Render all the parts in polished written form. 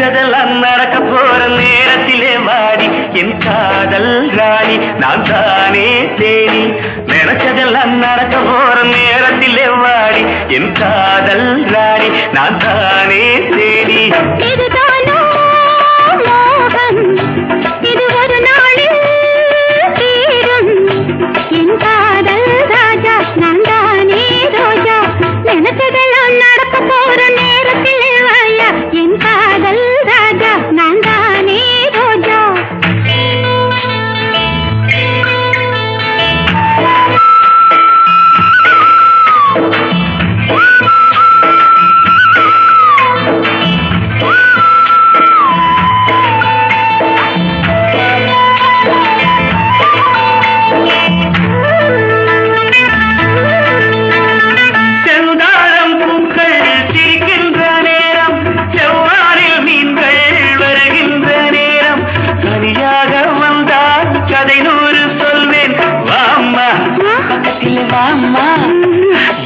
நினைச்சதெல்லாம் நடக்க போற நேரத்திலே வாடி என் காதல் ராணி நான் தானே தேனி. நினைச்சதெல்லாம் நடக்க போற நேரத்திலே வாடி என் காதல் ராணி நான் தானே தேனி. இதுதானோ மோகம், இது ஒரு நாளில் தீரும். என் காதல் ராஜா நான் தானே ரோஜா. நினைச்சதெல்லாம் நடக்க போற நேரத்தில் வாயா என் காதல் ராஜா நான் தானே ரோஜா.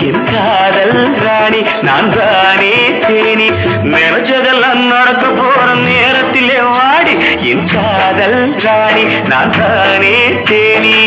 என் காதல் ராணி நான் தானே தேனி. நினைச்சதெல்லாம் நடக்க போற நேரத்திலே வாடி என் காதல் ராணி நான் தானே தேனி.